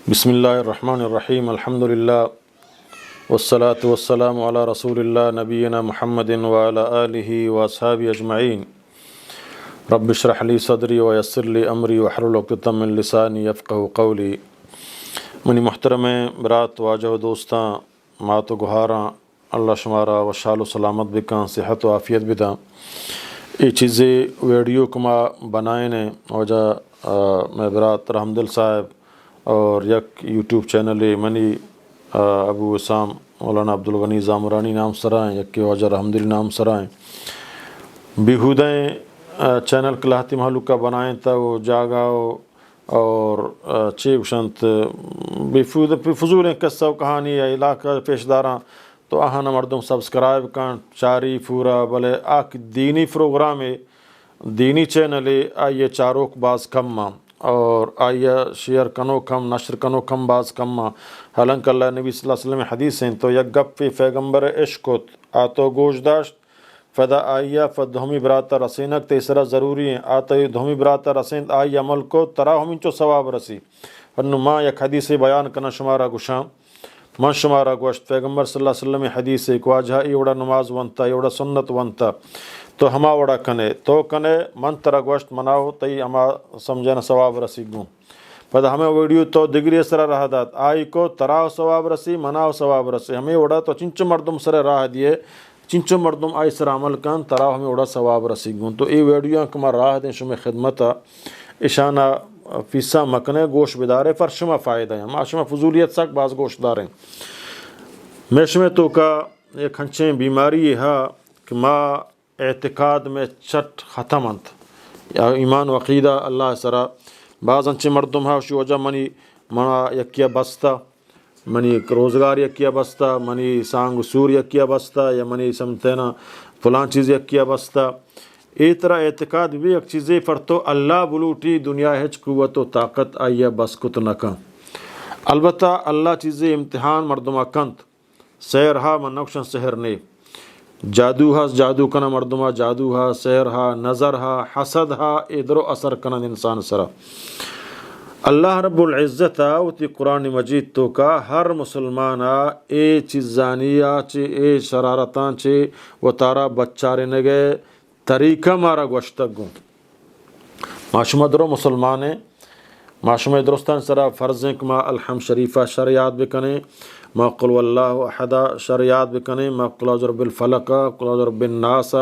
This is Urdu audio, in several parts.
بسم اللہ الرحمن الرحیم الحمدللہ والصلاة والسلام علی رسول اللہ نبینا محمد وعلی آلہ واصحابہ اجمعین رب اشرح لی صدری ویسر لی امری واحلل عقدۃ من لسانی یفقہوا قولی۔ منی محترم برات واجہ دوستاں مات و گہاراں اللہ شمارا و شال و سلامت بکاں صحت و عافیت بدا یہ چیزیں ویڈیو کما بنائے نے وجہ میں برات رحمدل صاحب اور یک یوٹیوب چینل منی ابو اسام مولانا عبدالغنی زامرانی نام سرائیں یک وجہ رحمدل نام سرائیں بیہودیں چینل کلاہتی محلو کا بنائیں تا وہ جاگاؤ اور چیبشنت فضول قصہ و کہانی یا علاقہ پیشداراں تو آہانا مردم سبسکرائب کن چاری پورا بلے آک دینی پروگرام دینی چینل آئیے چاروک باز کم ماں اور آئیے شیئر کنو کم نشر کنو کم باز کم ماں حالانکہ اللہ نبی صلی اللہ علیہ وسلم حدیث ہیں تو یک گپ پی پیغمبر عشقت آتو گوش داشت فدا آئیہ فدہمی براتا رسینک تیسرا ضروری ہیں آتا دہمی براتا رسیند آئی عمل کو ترا ہمیں چو ثواب رسی ورنو ماں یک حدیث بیان کنا شمارا گوشاں من شمارا گوشت پیغمبر صلی اللہ علیہ وسلم حدیث کو آجہا ایوڑا نماز ونتا ایوڑا سنت ونتا تو ہما وڑا کنے تو کنے من ترا گوشت مناو تی ہما سمجھنا ثواب رسی گوں پدا ہمیں ویڈیو تو دگری سر رہا دات آئی کو تراو ثواب رسی مناو ثواب رسی ہمیں وڑا تو چنچو مردم سر راہ دیے چنچو مردم آئی سر عمل کن تراو ہمیں وڑا ثواب رسی گوں تو ای ویڈیو کما راہ دیں شما خدمتا اشانہ فیسا مکنے گوش بدارے پر شما فائدہ ہیں ما شما فضولیت سک باز گوش داریں میں شما تو کا ایک ہنچیں بیماری ہے کہ ما اعتقاد میں چٹ ختم انت یا ایمان و عقیدہ اللہ سرا بعض انچے مردم ہے شو وجہ منی منا یکیا بستا منی روزگار یکیا بستا منی سانگ سور یکیا بستا یا منی سمتینا فلان چیز یکیا بستا ای طرح اعتقاد بھی ایک چیزیں پر تو اللہ بلوٹی دنیا ہچ قوت و طاقت آئیے بس کت نکا البتہ اللہ چیزیں امتحان مردمہ کنت سیر ہا من نقشن سحر نے جادو ہا جادو کنا مردمہ جادو ہا سحر ہا نظر ہا حسد ہا ادھر و اثر کنا انسان سرا اللہ رب العزت آوتی قرآن مجید تو کا ہر مسلمان اے چیزانیہ چے اے شرارتان چے و تارا بچارے نگے طریقہ مارا گوشتک گوں معشومہ درو مسلمان ہیں معشومہ درستان سرا فرضیں کما الحمد شریفہ شریعت بکنے ما قل واللہ احدا شریعت بکنے ما قل اعوذ برب الفلق قل اعوذ برب الناس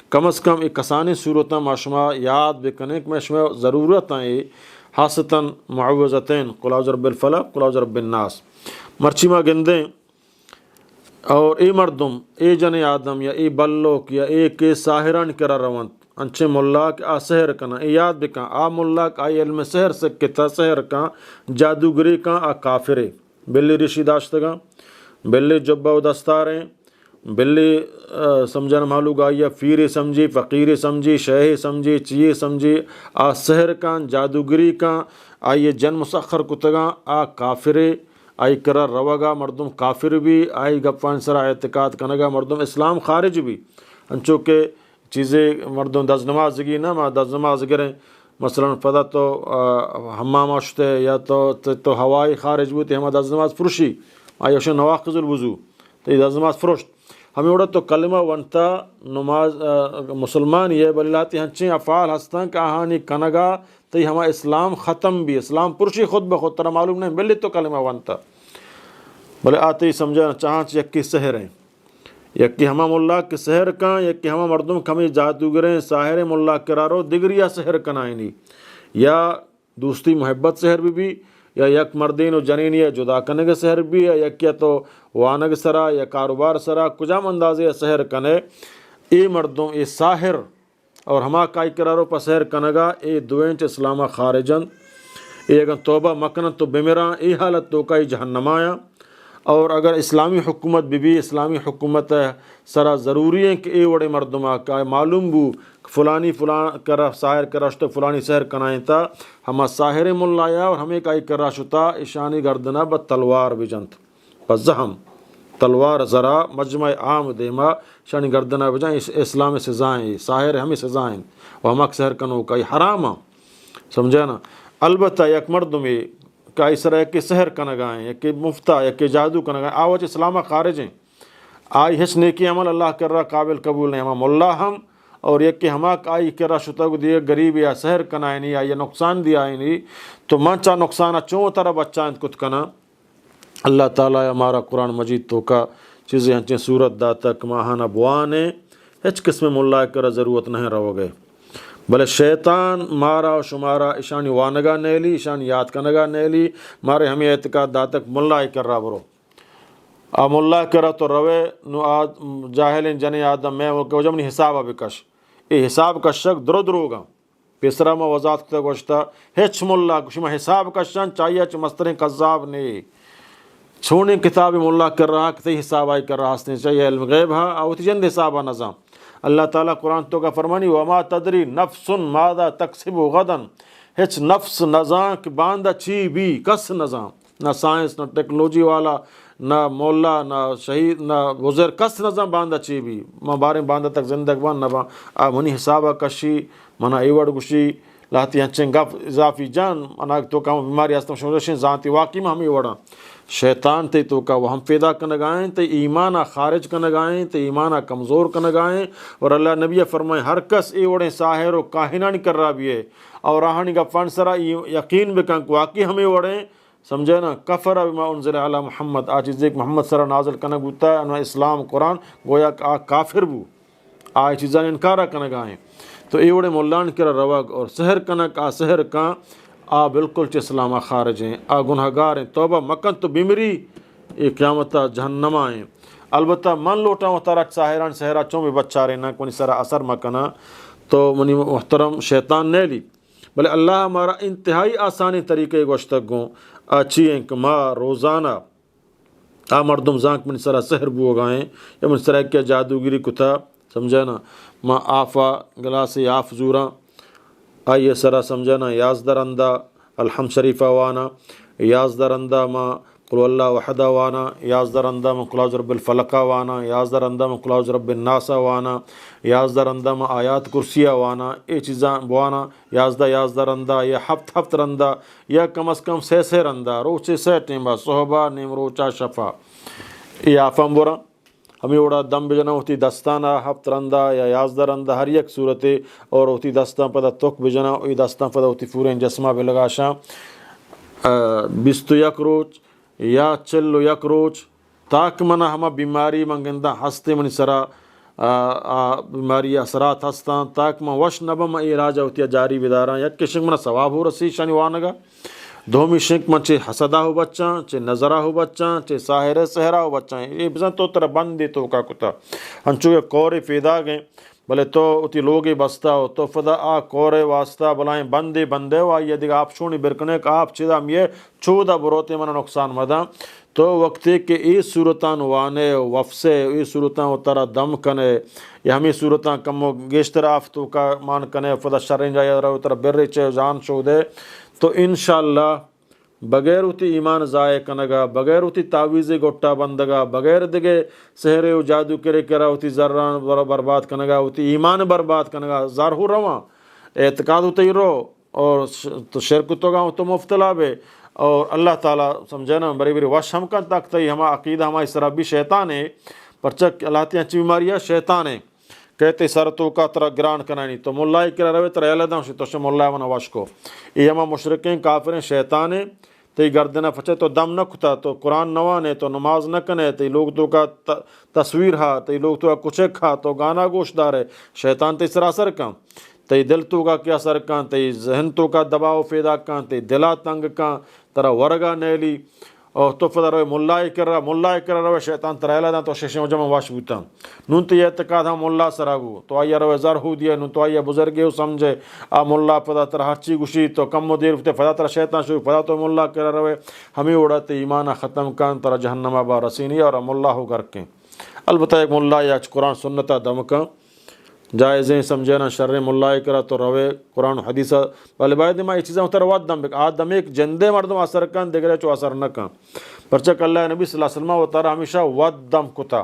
کم از کم ایک کسانی صورتاں معشومہ یاد بکنے کہ معشومہ ضرورت ہیں حاصتاً معوذتین قل اعوذ برب الفلق قل اعوذ برب الناس مرچیمہ گندیں اور اے مردم اے جن آدم یا اے بلوک یا اے کے ساہران کرا روانت انچے ملاک آ سحر کنا اے یاد بکا آ ملاک آئی علم سحر سکتا سحر کان جادوگری کان آ کافرے بلی رشی داشتگا بلی جبہ و دستاریں بلی سمجھن مالو گا یا فیری سمجھی فقیری سمجھی شہی سمجھی چیئے سمجھی آ سحر کان جادوگری کان آئی جن مسخر کتگا آ کافرے آئی کرا روگا مردم کافر بھی آئی گپان سرا اعتقاد کنگا مردم اسلام خارج بھی انچو کہ چیزیں مردم دز نماز گی نا ما دز نماز گریں مثلا پدا تو حمام آشتے یا تو ہوائی خارج بھی تے ہما دز نماز فروشی آئی اوشن نواقض الوضو تو یہ دز نماز فروشت ہمیں اڑا تو کلمہ ونتا نماز مسلمان یہ بللاتی ہنچیں افعال ہستان کہ آہانی کنگا تو یہ ہما اسلام ختم بھی اسلام پرشی خود بخود ترہ معلوم نہیں بلی تو کلمہ ونتا بلے آتے ہی سمجھانا چاہاں یکی سحر ہیں یکی ہما ملا کے سحر کان یکی ہما مردم کمی جادوگریں ساحر ملا کرارو دگریا سحر کنائنی یا دوستی محبت سحر بھی یا یک مردین و جنین یا جدا کنگ سحر بھی یا یک یا تو وانگ سرا یا کاروبار سرا کجام اندازے سحر کنے اے مردم اے ساحر اور ہما کائی کرارو پا سحر کنگا اے دوینچ اسلامہ خارجن اے اگر توبہ مکنن تو بمیران اے حالت تو کائی جہنم آیا اور اگر اسلامی حکومت بھی اسلامی حکومت سرا ضروری ہے کہ اے وڑے مردمہ کا معلوم بو فلانی فلان کرا ساحر کراشتو فلانی سحر کنائیں تا ہما ساحر ملایا اور ہمیں کائی کراشتا اشانی گردنا با تلوار بھی جنت پس زہم تلوار ذرا مجمع عام دیما شانی گردنا بجائیں اسلام سزائیں ساحر ہمیں سزائیں و ہمک سحر کنو کائی حراما سمجھا نا البتہ یک مردمی کا اس طرح کہ سحر کنگائیں یا کہ مفتہ یا کہ جادو کنگائیں آوچ اسلامہ خارج ہیں آئی ہچ نیکی عمل اللہ کر رہا قابل قبول نہیں ہما ملا ہم اور یک کہ ہما آئی کر رہا شتگ دیے غریب یا سحر کنائیں نہیں یا یہ نقصان دیا نہیں تو منچا نقصانہ چون طرح بچہ انت کت کنا اللہ تعالیٰ ہمارا قرآن مجید تو کا چیزیں ہنچیں صورت دا تک ماہانہ بوانے ہچ قسم ملا کر ضرورت نہیں رو گئے بلے شیطان مارا و شمارا ایشانی وانگا نیلی ایشانی یاد کنگا نیلی مارے ہمیں اعتقاد دا تک ملا کر رہا برو ملا کرا تو روے نو جاہلین جنی آدم میں وجمنی حسابہ بکش یہ حساب کا شک درو گا پیسرا ما وضاحت کتا گوشتا ہچ ملا شما حساب کا شن چاہیے چھ مسترین قذاب نہیں چھوڑیں کتاب ملا کر رہا کتے حساب آئی کر رہا ہستیں چاہیے علم غیب ہاں آوتی جند حسابہ نظام اللہ تعالیٰ قرآن تو کا فرمانی وما تدری نفس ماذا تکسب غدن ہچ نفس نظام کہ باندہ چی بھی کس نظام نہ سائنس نہ ٹیکنالوجی والا نہ مولا نہ شہید نہ وزیر کس نظام باندہ چی بھی ماں باریں باندہ تک زندگ بان نہ منی حسابہ کشی منا ایوڑ گشی لاتی ہنچیں گف اضافی جان منا تو کا بیماری ہستم شمشن ذاتی واقعی میں ہمیں وڑا شیطان تے تو کا وہ ہم پیدا کنگائیں تے ایمانہ خارج کنگائیں تے ایمانہ کمزور کنگائیں اور اللہ نبی فرمائے ہر کس ای وڑیں ساحر و کاہنہ نہیں کر رہا بھی ہے اور آہانی کا فن سرا یقین بکن کو واقعی ہمیں وڑیں سمجھے نا کفر بما انزل علی محمد آ چیز ایک محمد سرا نازل کنگ ہوتا ہے انہوں اسلام قرآن گویا کافر بو آ چیزاں انکارہ کنگائیں تو ای وڑے مولان کرا روگ اور سحر کنک سحر کان بالکل چھ اسلامہ خارج ہیں گنہگار ہیں توبہ مکن تو بیمری یہ قیامتہ جہنمہ ہیں البتہ من لوٹا و تارا ساہران سہرا چوں بھی بچہ رہنا کنی سرا اثر مکنا تو منی محترم شیطان نے لی بلے اللہ ہمارا انتہائی آسانی طریقے گوشتک گوں اچھی ہیں کہ ما روزانہ مردم زانک من سرا سحر بو گائیں یا من سرا کیا جادوگیری کتا سمجھا نا ما آفا گلاسی آف زوراں آئیے سرا سمجھانا یاز درندہ الحمد شریفہ وانا یاز درندہ ما قل اللہ وحدہ وانا یاز درندہ ما قل اعوذ برب الفلق وانا یاز درندہ ما قل اعوذ برب الناس وانا یاز درندہ ما آیات کرسیہ وانا یہ چیزاں بوانا یاز درندہ یا ہفت رندہ یا کم از کم سے رندہ روچے سے ٹیمبا صحبہ نیم روچا شفا یہ آفام برا ہمیں اوڑا دم بجنا ہوتی دستانہ ہفت رندہ یا یازدہ رندہ ہر یک صورتے اور ہوتی دستان پتہ توک بجنا اوی دستان پتہ ہوتی فورین جسمہ بے لگاشاں 21 روچ یا 41 روچ تاک منا ہما بیماری منگندہ ہستے منی سرا بیماری اثرات ہستان تاک من وش نبم علاج ہوتی جاری بداراں یک کشنگ منا ثواب ہو رسی شانی وانگا دومی شنک من چے حسدہ ہو بچاں چے نظرہ ہو بچاں چے ساہر سہرہ ہو بچاں یہ بزن تو ترہ بندی تو کا کتا ہنچو یہ کوری فیدا گئیں بلے تو اتی لوگی بستا ہو تو فدا کورے واسطہ بلائیں بندے و آئیے دیکھا آپ شونی برکنے کہ آپ چیدہ یہ چودہ بروتے منا نقصان مدہ تو وقتی کہ ای صورتان وانے وفسے ای صورتان و ترہ دم کنے یا ہمیں صورتان کم گیشتر آفتو کا مان کنے فدا شرین جائے رہا ترہ بر چے جان شو دے تو انشاءاللہ بغیر ہوتی ایمان ضائع کنگا بغیر ہوتی تعویزی گوٹا بندگا بغیر دگے سحرے و جادو کرے کرا ہوتی ذران برباد کنگا ہوتی ایمان برباد کنگا زار ہو رواں اعتقاد ہوتی رو اور تو شرک تو گا تو مفتلا بے اور اللہ تعالیٰ سمجھے نا بری وش ہم کن تک تی ہما عقیدہ ہما اس طرح بھی شیطان ہے پرچک اللہ تی انچی بیماریاں شیطان ہے کہتے سر تو کا ترہ گران کنانی تو ملائی کرا روے ترہ اعلیدہ ہوں تو شم اللہ ونہ وش کو یہ ہما مشرقین کافرین شیطانے تی گردنہ پچھے تو دم نہ کھتا تو قرآن نوانے تو نماز نہ کنے تی لوگ تو کا تصویر ہا تی لوگ تو کا کچھ کھا تو گانا گوش دارے شیطان تی سر اثر کان تی دل تو کا کیا اثر کان تی ذہن تو کا دباؤ پیدا کان تی دلا تنگ کان ترہ ورگا نیلی اور تو فدا روے ملائی کر رہا روے شیطان ترائلہ دا تو شیشن جمع واش بوتا نون تو یہ اعتقاد ہم ملا سراغو تو آئیہ روے زر ہو دیا نون تو آئیہ بزرگی ہو سمجھے ملا فدا ترہ ہر چی گوشی تو کم و دیر فدا ترہ شیطان شروع فدا تو ملا کر روے ہمیں اڑاتے ایمانہ ختم کان ترہ جہنمہ با رسینی اور ملا ہو کر کے البتہ ایک ملا یا قرآن سنتا دمکا جائزیں سمجھے نا شر ملائی کرا تو روے قرآن حدیثہ پہلے باید ما یہ چیزیں اتر واد دم بک آدم ایک جندے مردم اثر کن دیکھ رہے چو اثر نہ کن پرچک اللہ نبی صلی اللہ علیہ وسلم و تارا ہمیشہ واد دم کتا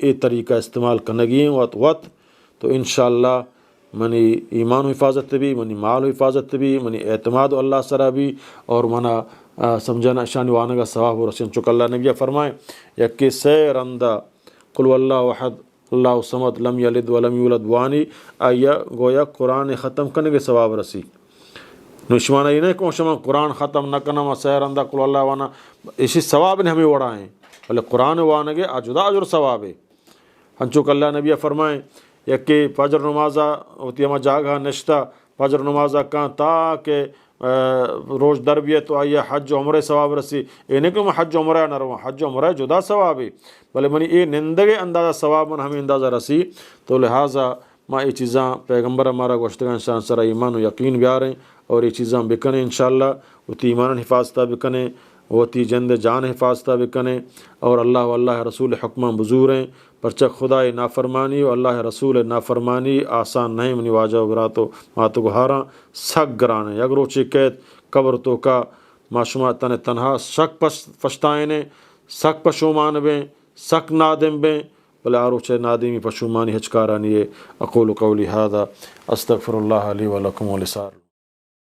یہ طریقہ استعمال کنگی وت تو انشاءاللہ منی ایمان و حفاظت بھی، منی مال و حفاظت بھی، منی اعتماد اللہ سرا بھی، اور منا سمجھنا شان وانگا ثواب و رسین چک اللہ نبی فرمائے یکی سے رندہ قل واللہ احد اللہ صمد لم یلد ولم یولد وانی آیا گویا قرآن ختم کرنے کے ثواب رسی نشمانہ یہ نہیں کہ شما قرآن ختم نہ کرنا سیر اندہ قل اللہ وانا اسی ثواب نے ہمیں وڑائیں بلے قرآن وانگے اجدا اجر ثواب ہے ہنچوک اللہ نبی فرمائیں یکی فجر نمازہ وطیمہ جاگہ نشتہ فجر نمازہ کہاں تاکہ روز دربیت تو آئیے حج عمرہ ثواب رسی یہ نہیں کہ میں حج عمرہ نہ رہوں، حج عمرہ جدا ثواب ہے بلے منی یہ نندگے اندازہ ثواب من ہمیں اندازہ رسی تو لہٰذا ما یہ چیزاں پیغمبر ہمارا گوشتگاہ انسان سرا ایمان و یقین بیاریں اور یہ چیزاں بکنے انشاءاللہ وتی ایمان حفاظتہ بکنے وتی جند جان حفاظتہ بکنے اور اللہ و اللہ رسول حکمہ بزوریں پرچک خدا نافرمانی و اللہ رسول نافرمانی آسان نہیں منی واجہ براتو ماتو گہاراں سک گرانے اگر روچی قید قبر تو کا معشومہ تنہا شک پشتائنے سک پشومان بیں سک نادم بیں بلے آروچے نادمی پشومانی ہچکارانی اقول قولی هذا استغفر اللہ لی ولکم ولسائر